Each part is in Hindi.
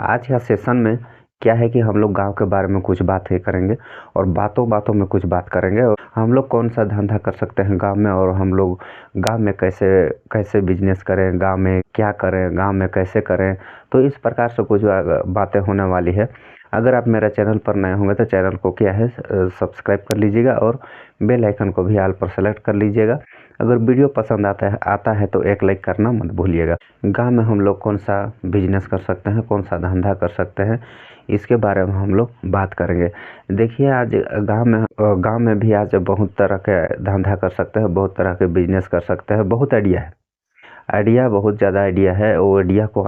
आज का सेशन में क्या है कि हम लोग गांव के बारे में कुछ बातें करेंगे और बातों बातों में कुछ बात करेंगे। और हम लोग कौन सा धंधा कर सकते हैं गांव में, और हम लोग गांव में कैसे कैसे बिजनेस करें, गांव में क्या करें, गांव में कैसे करें। तो इस प्रकार से कुछ बातें होने वाली है। अगर आप मेरा चैनल पर नए होंगे तो चैनल को क्या है सब्सक्राइब कर लीजिएगा और बेल आइकन को भी ऑल पर सेलेक्ट कर लीजिएगा। अगर वीडियो पसंद आता है तो एक लाइक करना मत भूलिएगा। गांव में हम लोग कौन सा बिजनेस कर सकते हैं, कौन सा धंधा कर सकते हैं, इसके बारे में हम लोग बात करेंगे। देखिए, आज गांव में भी आज बहुत तरह के धंधा कर सकते हैं, बहुत तरह के बिजनेस कर सकते हैं। बहुत आइडिया बहुत ज़्यादा आइडिया है। वो आइडिया को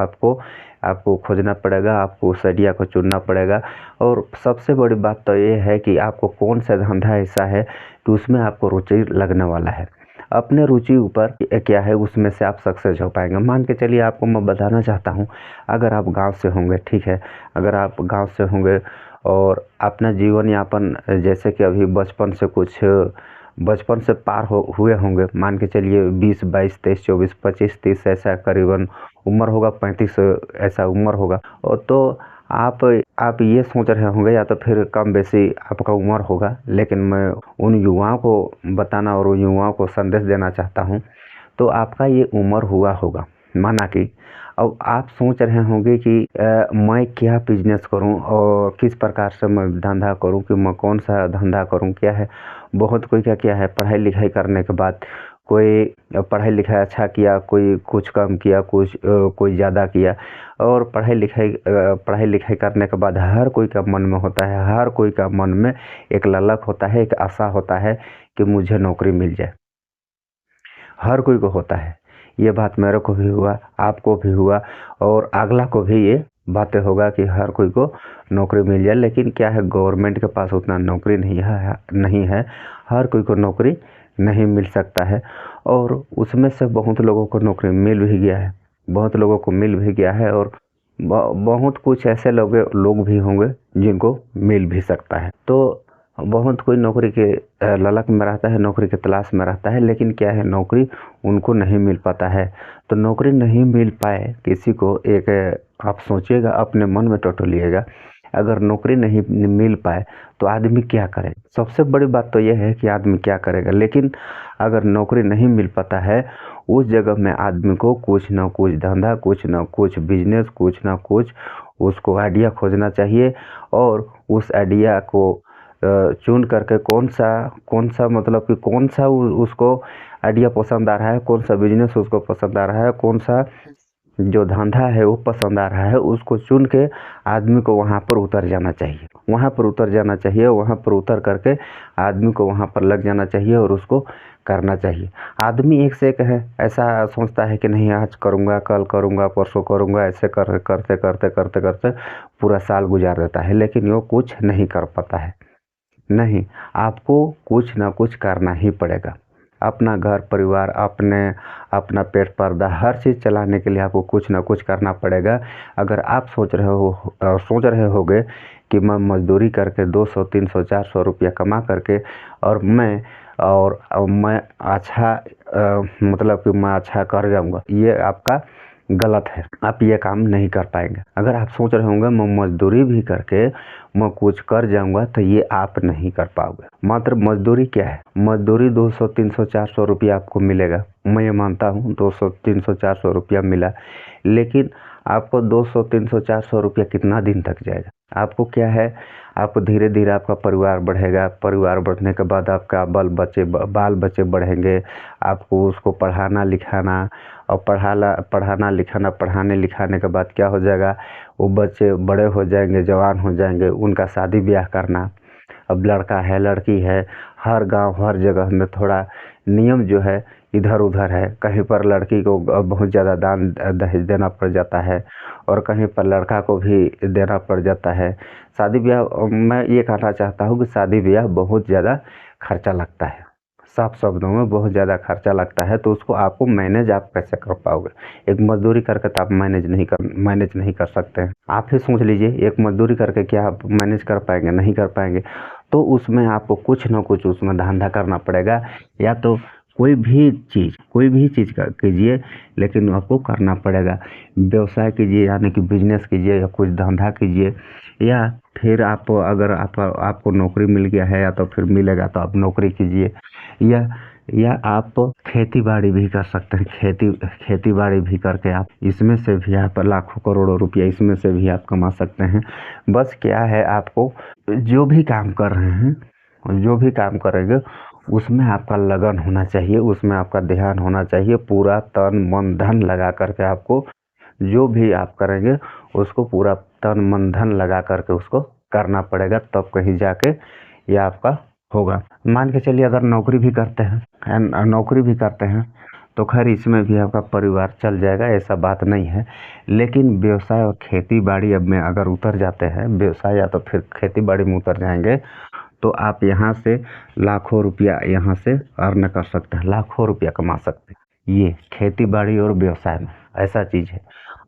आपको खोजना पड़ेगा, आपको उस आइडिया को चुनना पड़ेगा। और सबसे बड़ी बात तो ये है कि आपको कौन सा धंधा ऐसा है कि उसमें आपको रुचि लगने वाला है। अपने रुचि ऊपर क्या है, उसमें से आप सक्सेस हो पाएंगे। मान के चलिए, आपको मैं बताना चाहता हूँ, अगर आप गांव से होंगे, ठीक है, अगर आप गांव से होंगे और अपना जीवन यापन जैसे कि अभी बचपन से पार हुए होंगे, मान के चलिए 20, 22, 23, 24, 25, 30 ऐसा करीबन उम्र होगा, 35 ऐसा उम्र होगा। और तो आप ये सोच रहे होंगे, या तो फिर कम बेसी आपका उम्र होगा, लेकिन मैं उन युवाओं को बताना और उन युवाओं को संदेश देना चाहता हूँ। तो आपका ये उम्र हुआ होगा, माना कि अब आप सोच रहे होंगे कि मैं क्या बिजनेस करूं और किस प्रकार से मैं धंधा करूं, कि मैं कौन सा धंधा करूं। क्या है, बहुत कोई क्या है, पढ़ाई लिखाई करने के बाद कोई पढ़ाई लिखाई अच्छा किया, कोई कुछ कम किया, कोई ज़्यादा किया। और पढ़ाई लिखाई करने के बाद हर कोई का मन में होता है, हर कोई का मन में एक ललक होता है, एक आशा होता है कि मुझे नौकरी मिल जाए। हर कोई को होता है। ये बात मेरे को भी हुआ, आपको भी हुआ, और अगला को भी ये बातें होगा कि हर कोई को नौकरी मिल जाए। लेकिन क्या है, गवर्नमेंट के पास उतना नौकरी नहीं है। हर कोई को नौकरी नहीं मिल सकता है। और उसमें से बहुत लोगों को नौकरी मिल भी गया है, बहुत लोगों को मिल भी गया है। और बहुत कुछ ऐसे लोग भी होंगे जिनको मिल भी सकता है। तो बहुत कोई नौकरी के ललक में रहता है, नौकरी के तलाश में रहता है, लेकिन क्या है, नौकरी उनको नहीं मिल पाता है। तो नौकरी नहीं मिल पाए किसी को, एक आप सोचिएगा, अपने मन में टटोलिएगा, अगर नौकरी नहीं मिल पाए तो आदमी क्या करे। सबसे बड़ी बात तो यह है कि आदमी क्या करेगा। लेकिन अगर नौकरी नहीं मिल पाता है, उस जगह में आदमी को कुछ ना कुछ धंधा, कुछ ना कुछ बिजनेस, कुछ ना कुछ उसको आइडिया खोजना चाहिए। और उस आइडिया को चुन करके कौन सा मतलब कि कौन सा उसको आइडिया पसंद आ रहा है, कौन सा बिजनेस उसको पसंद आ रहा है, कौन सा जो धंधा है वो पसंद आ रहा है, उसको चुन के आदमी को वहाँ पर उतर जाना चाहिए। वहाँ पर उतर करके आदमी को वहाँ पर लग जाना चाहिए और उसको करना चाहिए। आदमी एक से एक है, ऐसा सोचता है कि नहीं आज करूँगा, कल करूँगा, परसों करूँगा, ऐसे करते पूरा साल गुजार देता है, लेकिन वो कुछ नहीं कर पाता है। नहीं, आपको कुछ ना कुछ करना ही पड़ेगा। अपना घर परिवार, अपना पेट पर्दा, हर चीज़ चलाने के लिए आपको कुछ ना कुछ करना पड़ेगा। अगर आप सोच रहे होगे कि मैं मजदूरी करके 200, 300, 400 रुपया कमा करके और मैं अच्छा मतलब कि मैं अच्छा कर जाऊंगा, ये आपका गलत है। आप ये काम नहीं कर पाएंगे। अगर आप सोच रहे होंगे मैं मजदूरी भी करके मैं कुछ कर जाऊंगा, तो ये आप नहीं कर पाओगे। मात्र मजदूरी क्या है, मजदूरी 200, 300, 400 रुपया आपको मिलेगा। मैं ये मानता हूँ 200, 300, 400 रुपया मिला, लेकिन आपको 200, 300, 400 रुपया कितना दिन तक जाएगा। आपको क्या है, आपको धीरे धीरे आपका परिवार बढ़ेगा। परिवार बढ़ने के बाद आपका बाल बच्चे बढ़ेंगे। आपको उसको पढ़ाना लिखाना, और पढ़ाने लिखाने के बाद क्या हो जाएगा, वो बच्चे बड़े हो जाएंगे, जवान हो जाएंगे, उनका शादी ब्याह करना। अब लड़का है लड़की है, हर गांव हर जगह में थोड़ा नियम जो है इधर उधर है। कहीं पर लड़की को बहुत ज़्यादा दान दहेज देना पड़ जाता है, और कहीं पर लड़का को भी देना पड़ जाता है। शादी ब्याह, मैं ये कहना चाहता हूँ कि शादी ब्याह बहुत ज़्यादा खर्चा लगता है। साफ शब्दों में बहुत ज़्यादा खर्चा लगता है। तो उसको आपको मैनेज आप कैसे कर पाओगे। एक मजदूरी करके तो आप मैनेज नहीं कर सकते हैं। आप ही सोच लीजिए, एक मजदूरी करके क्या आप मैनेज कर पाएंगे, नहीं कर पाएंगे। तो उसमें आपको कुछ ना कुछ उसमें धंधा करना पड़ेगा। या तो कोई भी चीज़ का कीजिए, लेकिन आपको करना पड़ेगा। व्यवसाय कीजिए यानी कि बिजनेस कीजिए या कुछ धंधा कीजिए, या फिर आप अगर आपको नौकरी मिल गया है या तो फिर मिलेगा तो आप नौकरी कीजिए, या आप खेती बाड़ी भी कर सकते हैं। खेती बाड़ी भी करके आप इसमें से भी आप लाखों करोड़ों रुपया इसमें से भी आप कमा सकते हैं। बस क्या है, आपको जो भी काम कर रहे हैं, जो भी काम करेंगे उसमें आपका लगन होना चाहिए, उसमें आपका ध्यान होना चाहिए। पूरा तन मन धन लगा करके आपको जो भी आप करेंगे उसको पूरा तन मन धन लगा करके उसको करना पड़ेगा, तब कहीं जाके ये आपका होगा। मान के चलिए अगर नौकरी भी करते हैं तो खैर इसमें भी आपका परिवार चल जाएगा, ऐसा बात नहीं है। लेकिन व्यवसाय और खेती बाड़ी अब में अगर उतर जाते हैं, व्यवसाय या तो फिर खेती बाड़ी में उतर जाएंगे, तो आप यहाँ से लाखों रुपया यहाँ से अर्न कर सकते हैं, लाखों रुपया कमा सकते हैं। ये खेती बाड़ी और व्यवसाय में ऐसा चीज़ है।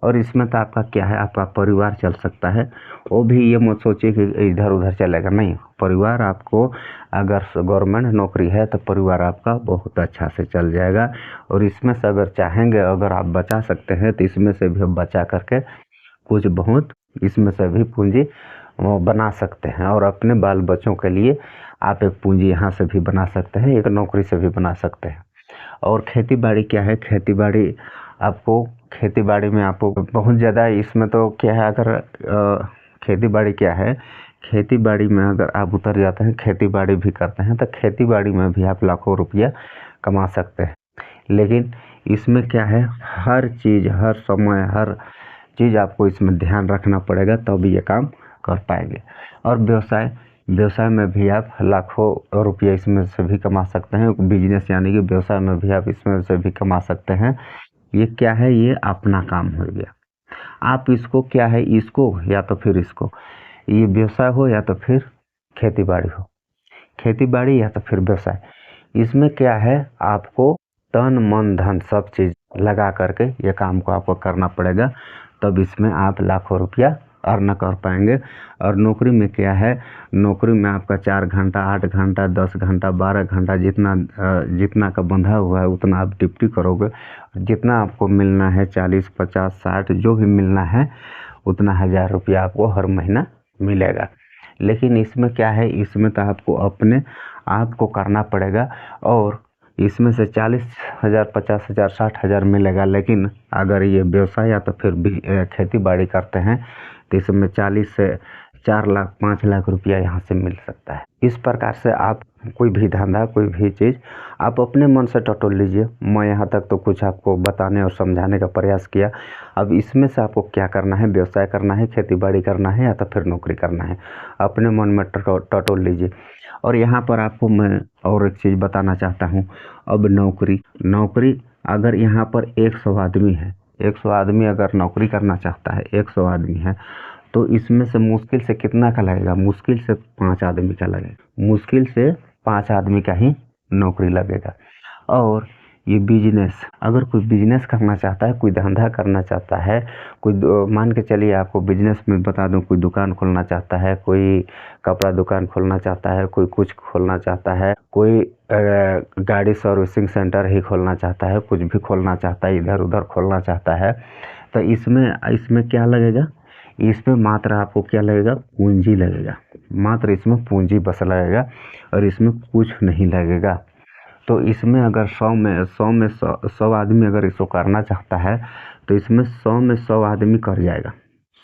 और इसमें तो आपका क्या है, आपका परिवार चल सकता है। वो भी ये मत सोचिए कि इधर उधर चलेगा, नहीं। परिवार आपको अगर गवर्नमेंट नौकरी है तो परिवार आपका बहुत अच्छा से चल जाएगा। और इसमें से अगर चाहेंगे, अगर आप बचा सकते हैं तो इसमें से भी बचा करके कुछ बहुत इसमें से भी पूंजी बना सकते हैं। और अपने बाल बच्चों के लिए आप एक पूंजी यहाँ से भी बना सकते हैं, एक नौकरी से भी बना सकते हैं। और खेती बाड़ी क्या है, खेती बाड़ी में आपको बहुत ज़्यादा इसमें तो क्या है, अगर खेती बाड़ी क्या है, खेती बाड़ी में अगर आप उतर जाते हैं, खेती बाड़ी भी करते हैं, तो खेती बाड़ी में भी आप लाखों रुपया कमा सकते हैं। लेकिन इसमें क्या है, हर चीज़ हर समय हर चीज़ आपको इसमें ध्यान रखना पड़ेगा, तब ये काम कर पाएंगे। और व्यवसाय में भी आप लाखों रुपये इसमें से भी कमा सकते हैं। बिजनेस यानी कि व्यवसाय में भी आप इसमें से भी कमा सकते हैं। ये क्या है, ये अपना काम हो गया। आप इसको क्या है, इसको या तो फिर इसको, ये व्यवसाय हो या तो फिर खेती बाड़ी हो, खेती बाड़ी या तो फिर व्यवसाय, इसमें क्या है, आपको तन मन धन सब चीज़ लगा करके ये काम को आपको करना पड़ेगा, तब इसमें आप लाखों रुपया अर्न कर पाएंगे। और नौकरी में क्या है, नौकरी में आपका 4 घंटा 8 घंटा 10 घंटा 12 घंटा जितना का बंधा हुआ है उतना आप ड्यूटी करोगे। जितना आपको मिलना है 40 50 60 जो भी मिलना है उतना 1000 रुपया आपको हर महीना मिलेगा। लेकिन इसमें क्या है, इसमें तो आपको अपने आप को करना पड़ेगा। और इसमें से 40,000 50,000 60,000 मिलेगा। लेकिन अगर ये व्यवसाय या तो फिर भी खेती बाड़ी करते हैं तो इसमें 40 से 4 लाख 5 लाख रुपया यहाँ से मिल सकता है। इस प्रकार से आप कोई भी धंधा कोई भी चीज़ आप अपने मन से टटोल लीजिए। मैं यहाँ तक तो कुछ आपको बताने और समझाने का प्रयास किया। अब इसमें से आपको क्या करना है, व्यवसाय करना है, खेती बाड़ी करना है या तो फिर नौकरी करना है, अपने मन में टटोल लीजिए। और यहाँ पर आपको मैं और एक चीज़ बताना चाहता हूँ। अब नौकरी अगर यहाँ पर 100 आदमी है, 100 आदमी अगर नौकरी करना चाहता है, 100 आदमी है, तो इसमें से मुश्किल से कितना का लगेगा, मुश्किल से 5 आदमी का लगेगा, मुश्किल से 5 आदमी का ही नौकरी लगेगा। और ये बिजनेस, अगर कोई बिजनेस करना चाहता है, कोई धंधा करना चाहता है, कोई मान के चलिए आपको बिजनेस में बता दूं, कोई दुकान खोलना चाहता है, कोई कपड़ा दुकान खोलना चाहता है, कोई कुछ खोलना चाहता है, कोई गाड़ी सर्विसिंग सेंटर ही खोलना चाहता है, कुछ भी खोलना चाहता है, इधर उधर खोलना चाहता है, तो इसमें क्या लगेगा, इसमें मात्र आपको क्या लगेगा, पूंजी लगेगा, मात्र इसमें पूंजी बस लगेगा और इसमें कुछ नहीं लगेगा। तो इसमें अगर 100 आदमी अगर इसको करना चाहता है तो इसमें 100 आदमी कर जाएगा,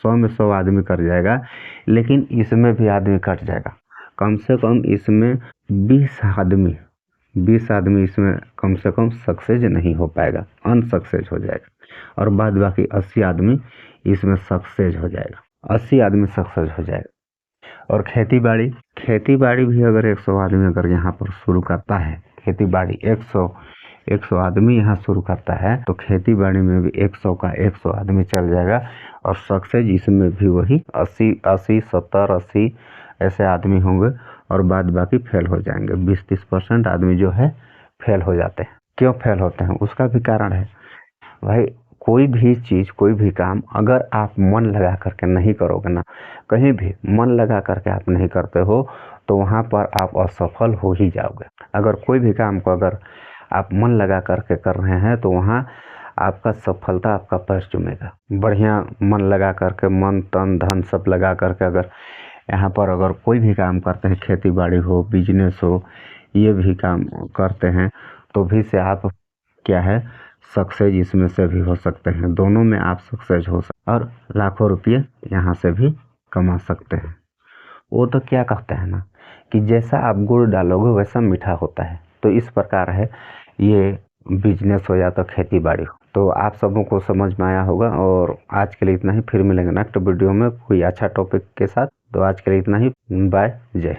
100 आदमी कर जाएगा। लेकिन इसमें भी आदमी कट जाएगा, कम से कम इसमें 20 आदमी इसमें कम से कम सक्सेस नहीं हो पाएगा, अनसक्सेस हो जाएगा। और बाद बाकी 80 आदमी इसमें सक्सेस हो जाएगा, 80 आदमी सक्सेस हो जाएगा। और खेती बाड़ी भी अगर 100 आदमी अगर यहाँ पर शुरू करता है, खेती बाड़ी 100 आदमी यहाँ शुरू करता है, तो खेती बाड़ी में भी 100 आदमी चल जाएगा। और सक्सेस इसमें भी वही 80 ऐसे आदमी होंगे। और बाद बाकी फेल हो जाएंगे, 20-30% आदमी जो है फेल हो जाते हैं। क्यों फेल होते हैं, उसका भी कारण है भाई। कोई भी चीज़ कोई भी काम अगर आप मन लगा करके नहीं करोगे ना, कहीं भी मन लगा करके आप नहीं करते हो, तो वहाँ पर आप असफल हो ही जाओगे। अगर कोई भी काम को अगर आप मन लगा करके कर रहे हैं तो वहाँ आपका सफलता आपका पैर चूमेगा। बढ़िया मन लगा करके, मन तन धन सब लगा करके अगर यहाँ पर अगर कोई भी काम करते हैं, खेती बाड़ी हो, बिजनेस हो, ये भी काम करते हैं तो भी से आप क्या है सक्सेस इसमें से भी हो सकते हैं। दोनों में आप सक्सेस हो सकते और लाखों रुपये यहाँ से भी कमा सकते हैं। वो तो क्या कहते हैं ना कि जैसा आप गुड़ डालोगे वैसा मीठा होता है। तो इस प्रकार है ये बिजनेस हो या तो खेती बाड़ी हो। तो आप सबों को समझ में आया होगा। और आज के लिए इतना ही, फिर मिलेंगे नेक्स्ट वीडियो में कोई अच्छा टॉपिक के साथ। तो आज के लिए इतना ही, बाय, जय।